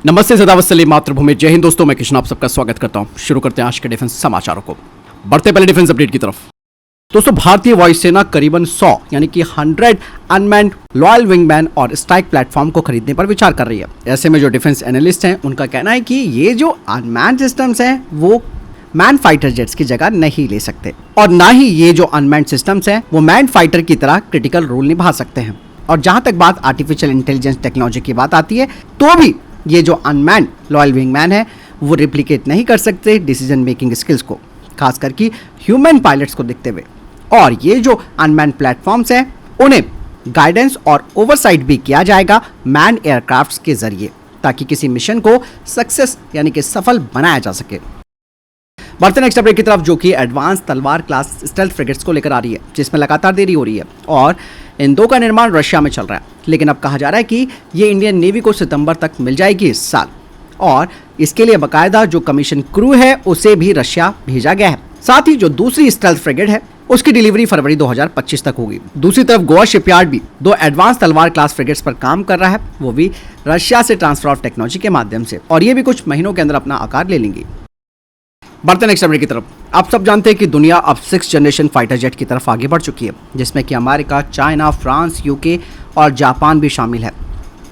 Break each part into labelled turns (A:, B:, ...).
A: नमस्ते, सदावत सलीम, मातृभूमि, जय हिंद। दोस्तों, मैं कृष्ण आप सबका स्वागत करता हूं। शुरू करते हैं आज के डिफेंस समाचारों को। बढ़ते पहले डिफेंस अपडेट की तरफ। दोस्तों, भारतीय वायुसेना करीबन 100 यानी कि 100 अनमैन्ड लॉयल विंगमैन और स्ट्राइक प्लेटफॉर्म को खरीदने पर विचार कर रही है। ऐसे में जो डिफेंस एनालिस्ट हैं उनका कहना है कि ये जो अनमैन्ड सिस्टम्स हैं वो मैन फाइटर जेट्स की जगह नहीं ले सकते, और ना ही ये जो अनमैन्ड सिस्टम्स हैं वो मैन फाइटर की तरह क्रिटिकल रोल निभा सकते हैं। और जहां तक बात आर्टिफिशियल इंटेलिजेंस टेक्नोलॉजी की बात आती है, तो भी ये जो अनमैन्ड लॉयल विंगमैन है वो रिप्लिकेट नहीं कर सकते डिसीजन मेकिंग स्किल्स को, खास करके ह्यूमन पायलट्स को देखते हुए। और ये जो अनमैन्ड प्लेटफॉर्म्स हैं उन्हें गाइडेंस और ओवरसाइट भी किया जाएगा मैन एयरक्राफ्ट्स के जरिए, ताकि किसी मिशन को सक्सेस यानी कि सफल बनाया जा सके। बढ़ते नेक्स्ट अपडेट की तरफ, जो कि एडवांस तलवार क्लास स्टेल्थ फ्रिगेट्स को लेकर आ रही है, जिसमें लगातार देरी हो रही है और इन दो का निर्माण रशिया में चल रहा है। लेकिन अब कहा जा रहा है कि ये इंडियन नेवी को सितंबर तक मिल जाएगी इस साल, और इसके लिए बाकायदा जो कमीशन क्रू है उसे भी रशिया भेजा गया है। साथ ही जो दूसरी स्टेल्थ फ्रिगेट है उसकी डिलीवरी फरवरी 2025 तक होगी। दूसरी तरफ गोवा शिपयार्ड भी 2 एडवांस तलवार क्लास फ्रिगेट्स पर काम कर रहा है, वो भी रशिया से ट्रांसफर ऑफ टेक्नोलॉजी के माध्यम से, और ये भी कुछ महीनों के अंदर अपना आकार ले लेंगी। बढ़ते नेक्स्ट अपडेट की तरफ। आप सब जानते हैं कि दुनिया अब 6th जनरेशन फाइटर जेट की तरफ आगे बढ़ चुकी है, जिसमें कि अमेरिका, चाइना, फ्रांस, यूके और जापान भी शामिल है।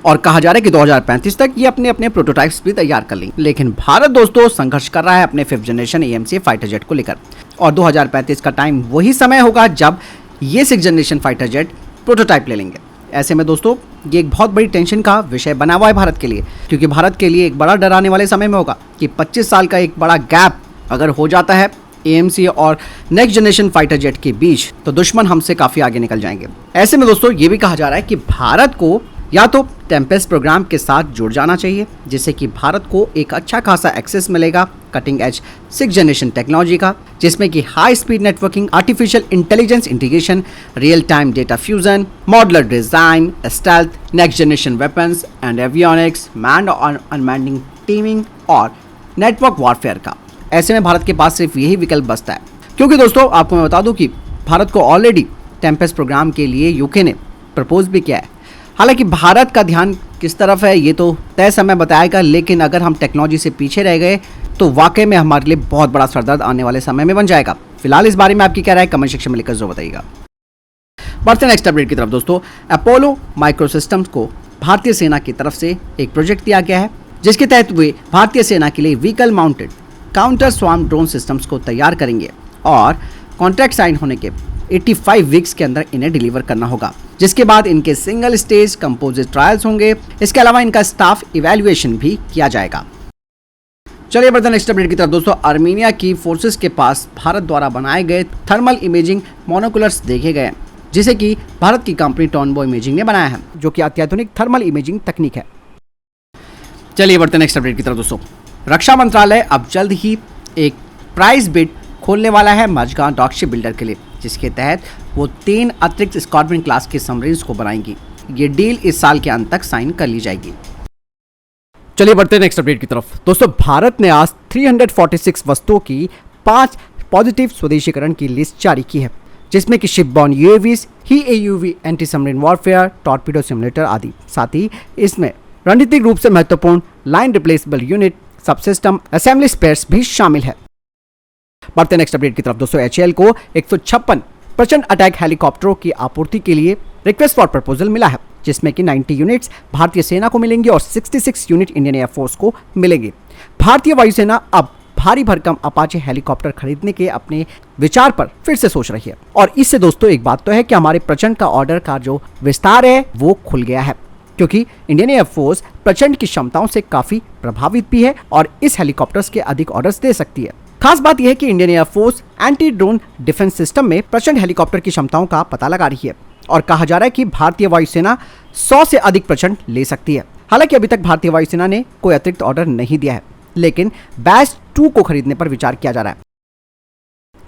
A: और कहा जा रहा है कि 2035 तक ये अपने अपने प्रोटोटाइप्स भी तैयार कर लेंगे। लेकिन भारत दोस्तों संघर्ष कर रहा है अपने 5th generation AMC fighter jet को लेकर, और 2035 का टाइम वही समय होगा जब ये 6th generation fighter jet prototype ले लेंगे। ऐसे में दोस्तों ये एक बहुत बड़ी टेंशन का विषय बना हुआ है भारत के लिए, क्योंकि भारत के लिए एक बड़ा डराने वाले समय में होगा कि 25 साल का एक बड़ा गैप अगर हो जाता है AMC और नेक्स्ट जनरेशन फाइटर जेट के बीच, तो दुश्मन हमसे काफ़ी आगे निकल जाएंगे। ऐसे में दोस्तों ये भी कहा जा रहा है कि भारत को या तो टेम्पेस्ट प्रोग्राम के साथ जुड़ जाना चाहिए, जिससे कि भारत को एक अच्छा खासा एक्सेस मिलेगा cutting edge 6th generation technology का, जिसमें कि high speed networking, artificial intelligence integration, real time data fusion, modular design, stealth, next generation weapons and avionics, manned और अनमैन्ड टीमिंग और नेटवर्क वॉरफेयर का। ऐसे में भारत के पास सिर्फ यही विकल्प बचता है, क्योंकि दोस्तों आपको मैं बता दूं कि भारत को ऑलरेडी टेम्पेस्ट प्रोग्राम के लिए यूके ने प्रपोज भी किया है। हालांकि भारत का ध्यान किस तरफ है ये तो तय समय बताएगा, लेकिन अगर हम टेक्नोलॉजी से पीछे रह गए तो वाकई में हमारे लिए बहुत बड़ा सरदर्द आने वाले समय में बन जाएगा। फिलहाल इस बारे में आपकी क्या राय है कमेंट सेक्शन में लिखकर जरूर बताइएगा। बढ़ते नेक्स्ट अपडेट की तरफ दोस्तों। अपोलो माइक्रो सिस्टम्स को भारतीय सेना की तरफ से एक प्रोजेक्ट दिया गया है, जिसके तहत वे भारतीय सेना के लिए vehicle mounted counter swarm drone systems को तैयार करेंगे, और कॉन्ट्रैक्ट साइन होने के 85 वीक्स के अंदर इन्हें डिलीवर करना होगा, जिसके बाद इनके सिंगल स्टेज कंपोजिट ट्रायल्स होंगे। इसके अलावा इनका स्टाफ इवैल्यूएशन भी किया जाएगा। चलिए बढ़ते नेक्स्ट अपडेट की तरफ दोस्तों। आर्मीनिया की फोर्सेस के पास भारत द्वारा बनाए गए थर्मल इमेजिंग मोनोकुलर्स देखे गए, जिसे कि भारत की कंपनी टॉनबो इमेजिंग ने बनाया है, जो कि अत्याधुनिक थर्मल इमेजिंग तकनीक है। चलिए बढ़ते नेक्स्ट अपडेट की तरफ दोस्तों। रक्षा मंत्रालय अब जल्द ही एक प्राइस बिड खोलने वाला है मझगांव डॉक शिप बिल्डर के लिए, जिसके तहत वो 3 अतिरिक्त स्क्वाड्रन क्लास के सबमरीन्स को बनाएंगी। ये डील इस साल के अंत तक साइन कर ली जाएगी। चलिए बढ़ते हैं नेक्स्ट अपडेट की तरफ दोस्तों। भारत ने आज 346 वस्तुओं की 5 पॉजिटिव स्वदेशीकरण की लिस्ट जारी की है, जिसमें कि शिप बॉर्न UAVs, ही AUV, anti submarine warfare, torpedo simulator आदि। साथ ही इसमें रणनीतिक रूप से महत्वपूर्ण line replaceable unit, subsystem, assembly spares भी शामिल है। बढ़ते नेक्स्ट अपडेट की तरफ दोस्तों। HAL को 156 प्रचंड अटैक हेलीकॉप्टरों की आपूर्ति के लिए रिक्वेस्ट फॉर प्रपोजल मिला है, जिसमें कि 90 यूनिट्स भारतीय सेना को मिलेंगी और 66 यूनिट इंडियन एयरफोर्स को मिलेंगे। भारतीय वायुसेना अब भारी भरकम अपाचे हेलीकॉप्टर खरीदने के अपने विचार पर फिर से सोच रही है, और इससे दोस्तों एक बात तो है कि हमारे प्रचंड का ऑर्डर का जो विस्तार है वो खुल गया है, क्योंकि इंडियन एयरफोर्स प्रचंड की क्षमताओं से काफी प्रभावित भी है और इस हेलीकॉप्टर्स के अधिक ऑर्डर्स दे सकती है। खास बात यह है कि Indian air force anti drone defence system में प्रचंड हेलीकॉप्टर की क्षमताओं का पता लगा रही है, और कहा जा रहा है कि भारतीय वायुसेना 100 से अधिक प्रचंड ले सकती है। हालांकि अभी तक भारतीय वायुसेना ने कोई अतिरिक्त ऑर्डर नहीं दिया है, लेकिन बैच 2 को खरीदने पर विचार किया जा रहा है।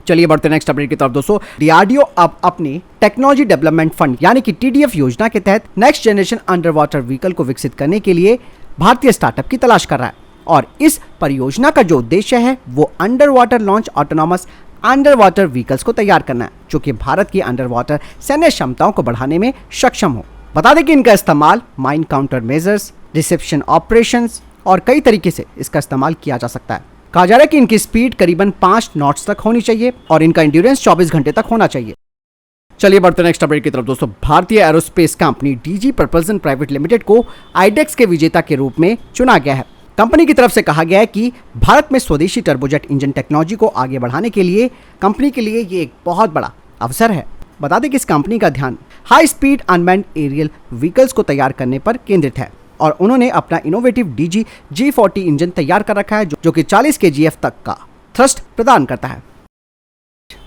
A: चलिए बढ़ते नेक्स्ट अपडेट की तरफ दोस्तों। DRDO अब अपनी टेक्नोलॉजी डेवलपमेंट फंड यानी कि TDF योजना के तहत next generation under water vehicle को विकसित करने के लिए भारतीय स्टार्टअप की तलाश कर रहा है, और इस परियोजना का जो उद्देश्य है वो under water launch autonomous under water vehicles को तैयार करना है, जो कि भारत की अंडर वाटर सैन्य क्षमताओं को बढ़ाने में सक्षम हो। बता दें कि इनका इस्तेमाल mine counter measures, reception operations और कई तरीके से इसका इस्तेमाल किया जा सकता है। कहा जा रहा है कि इनकी स्पीड करीबन 5 नॉट्स तक होनी चाहिए और इनका एंड्योरेंस 24 घंटे तक होना चाहिए। चलिए बढ़ते हैं नेक्स्ट अपडेट की तरफ। दोस्तों, भारतीय aerospace company DG propulsion private limited को आईडेक्स के विजेता के रूप में चुना गया है। कंपनी की तरफ से कहा गया है कि भारत में स्वदेशी टर्बोजेट इंजन टेक्नोलॉजी को आगे बढ़ाने के लिए कंपनी के लिए ये एक बहुत बड़ा अवसर है। बता दें कि इस कंपनी का ध्यान high speed unmanned aerial vehicles को तैयार करने पर केंद्रित है और उन्होंने अपना इनोवेटिव डीजी G40 इंजन तैयार कर रखा है जो कि 40 kgf तक का थ्रस्ट प्रदान करता है।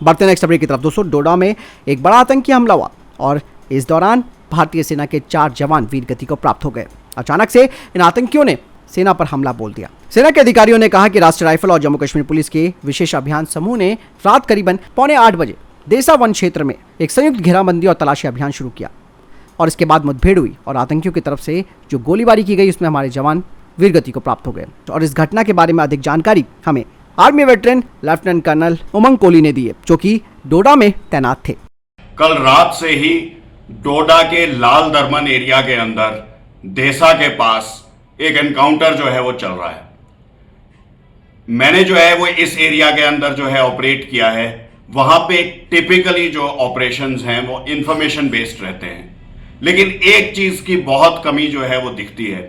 A: बढ़ते नेक्स्ट अपडेट की तरफ। दोस्तों, डोडा में एक बड़ा आतंकी हमला हुआ और इस दौरान भारतीय सेना के 4 जवान वीर गति को प्राप्त हो गए। अचानक से इन आतंकियों ने सेना पर हमला बोल दिया। सेना के अधिकारियों ने कहा कि राष्ट्रीय राइफल और जम्मू कश्मीर पुलिस के विशेष अभियान समूह ने रात करीबन 7:45 बजे देसा वन क्षेत्र में एक संयुक्त घेराबंदी और तलाशी अभियान शुरू किया और इसके बाद मुठभेड़ हुई और आतंकियों की तरफ से जो गोलीबारी की गई उसमें हमारे जवान वीरगति को प्राप्त हो गए। और इस घटना के बारे में अधिक जानकारी हमें आर्मी वेटरन लेफ्टिनेंट कर्नल उमंग कोहली ने दी है, जो कि डोडा में तैनात थे।
B: कल रात से ही डोडा के लाल दरमन एरिया के अंदर देसा के पास एक एनकाउंटर जो है वो चल रहा है। मैंने जो है वो इस एरिया के अंदर जो है ऑपरेट किया है। वहां पे टिपिकली जो ऑपरेशंस हैं वो इंफॉर्मेशन बेस्ड रहते हैं, लेकिन एक चीज की बहुत कमी जो है वो दिखती है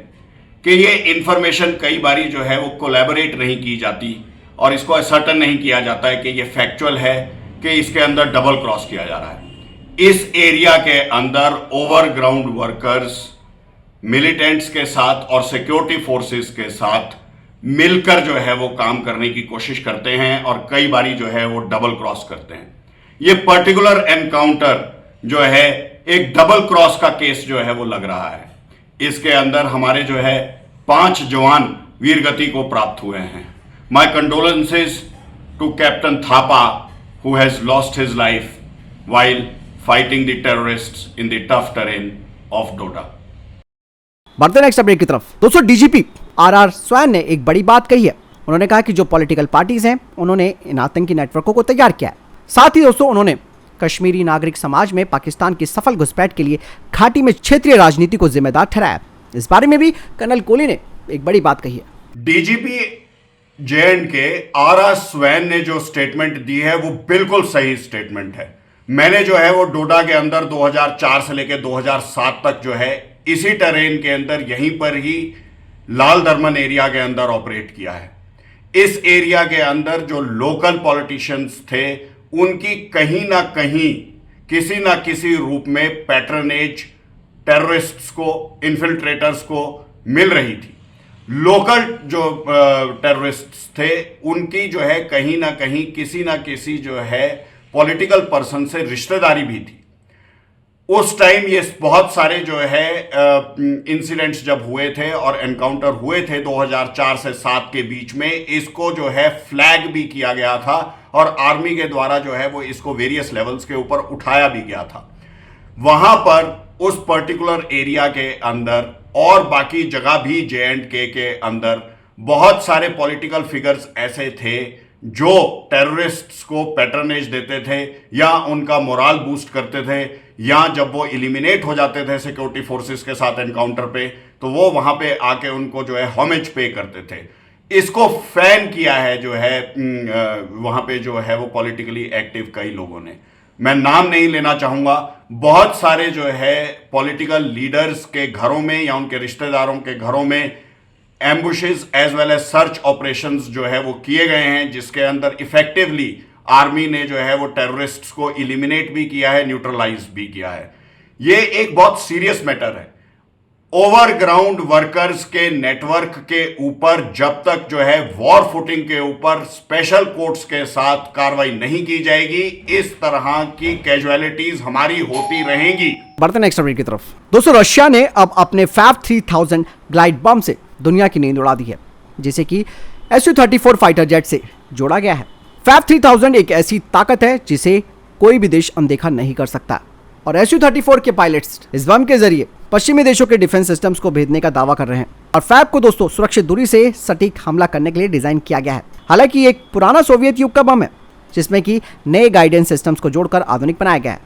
B: कि ये इंफॉर्मेशन कई बारी जो है वो कोलैबोरेट नहीं की जाती और इसको असर्टन नहीं किया जाता है कि ये फैक्चुअल है कि इसके अंदर डबल क्रॉस किया जा रहा है। इस एरिया के अंदर ओवरग्राउंड वर्कर्स मिलिटेंट्स के साथ और सिक्योरिटी फोर्सेस के साथ मिलकर जो है वो काम करने की कोशिश करते हैं और कई बारी जो है वो डबल क्रॉस करते हैं। ये पर्टिकुलर एनकाउंटर जो है एक डबल क्रॉस का केस जो है वो लग रहा है। इसके अंदर हमारे जो है 5 जवान वीरगति को प्राप्त हुए हैं। My condolences to captain Thapa who has lost his life while fighting the terrorists in the tough terrain of Doda.
A: बढ़ते नेक्स्ट अपडेट की तरफ। दोस्तों, डीजीपी आर स्वैन ने एक बड़ी बात कही है। उन्होंने कहा कि जो पॉलिटिकल पार्टीज हैं उन्होंने इन आतंकी नेटवर्कों को तैयार किया है। साथ ही दोस्तों, उन्होंने कश्मीरी नागरिक समाज में पाकिस्तान की सफल घुसपैठ के लिए घाटी में क्षेत्रीय राजनीति को जिम्मेदार ठहराया। इस बारे में भी कर्नल कोहली ने एक बड़ी बात कही है।
B: डीजीपी जे.एंड.के आर स्वैन ने जो स्टेटमेंट दी है वो बिल्कुल सही स्टेटमेंट है। मैंने जो है वो डोडा के अंदर 2004 से लेकर 2007 तक जो है इसी टेरेन के अंदर यहीं पर ही लाल दरमन एरिया के अंदर ऑपरेट किया है। इस एरिया के अंदर जो लोकल पॉलिटिशियंस थे उनकी कहीं ना कहीं किसी ना किसी रूप में पैट्रनेज टेररिस्ट्स को, इन्फिल्ट्रेटर्स को मिल रही थी। लोकल जो टेररिस्ट्स थे उनकी जो है कहीं ना कहीं किसी ना किसी जो है पॉलिटिकल पर्सन से रिश्तेदारी भी थी। उस टाइम ये बहुत सारे जो है इंसिडेंट्स जब हुए थे और एनकाउंटर हुए थे 2004 से 7 के बीच में, इसको जो है फ्लैग भी किया गया था और आर्मी के द्वारा जो है वो इसको वेरियस लेवल्स के ऊपर उठाया भी गया था। वहां पर उस पर्टिकुलर एरिया के अंदर और बाकी जगह भी जे.एंड.के के अंदर बहुत सारे पॉलिटिकल फिगर्स ऐसे थे जो टेररिस्ट्स को पैट्रनेज देते थे या उनका मोराल बूस्ट करते थे, या जब वो एलिमिनेट हो जाते थे सिक्योरिटी फोर्सेस के साथ एनकाउंटर पे तो वो वहां पे आके उनको जो है होमेज पे करते थे। इसको फैन किया है जो है वहां पे जो है वो पॉलिटिकली एक्टिव कई लोगों ने। मैं नाम नहीं लेना चाहूंगा। बहुत सारे जो है पॉलिटिकल लीडर्स के घरों में या उनके रिश्तेदारों के घरों में ambushes as well as search operations जो है वो किए गए हैं, जिसके अंदर इफेक्टिवली आर्मी ने जो है वो टेररिस्ट्स को इलिमिनेट भी किया है, न्यूट्रलाइज भी किया है। ये एक बहुत सीरियस मैटर है। ओवरग्राउंड वर्कर्स के नेटवर्क के ऊपर जब तक जो है वॉर फुटिंग के ऊपर स्पेशल कोर्ट्स के साथ कार्रवाई नहीं की जाएगी, इस तरह की कैजुअलिटीज हमारी होती रहेंगी।
A: बढ़ते नेक्स्ट अपडेट की तरफ। दोस्तों, रशिया ने अब अपने फैब 3000 ग्लाइड बम से दुनिया की नींद उड़ा दी है, जिसे कि Su-34 फाइटर जेट से जोड़ा गया है। फैब 3000 एक ऐसी ताकत है जिसे कोई भी देश अनदेखा नहीं कर सकता और Su-34 के पायलट्स इस बम के जरिए पश्चिमी देशों के डिफेंस सिस्टम्स को भेदने का दावा कर रहे हैं। और फैब को दोस्तों सुरक्षित दूरी से सटीक हमला करने के लिए डिजाइन किया गया है। हालांकि एक पुराना सोवियत युग का बम है जिसमें कि नए गाइडेंस सिस्टम्स को जोड़कर आधुनिक बनाया गया है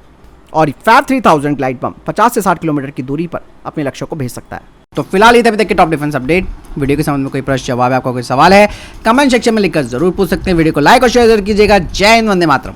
A: और फैब 3000 ग्लाइड बम 50 से 60 किलोमीटर की दूरी पर अपने लक्ष्य को भेज सकता है। तो फिलहाल ये थे अभी तक के टॉप डिफेंस अपडेट। वीडियो के संबंध में कोई प्रश्न जवाब है, आपका कोई सवाल है, कमेंट सेक्शन में लिखकर जरूर पूछ सकते हैं। वीडियो को लाइक और शेयर जरूर कीजिएगा। जय हिंद, वंदे मातरम।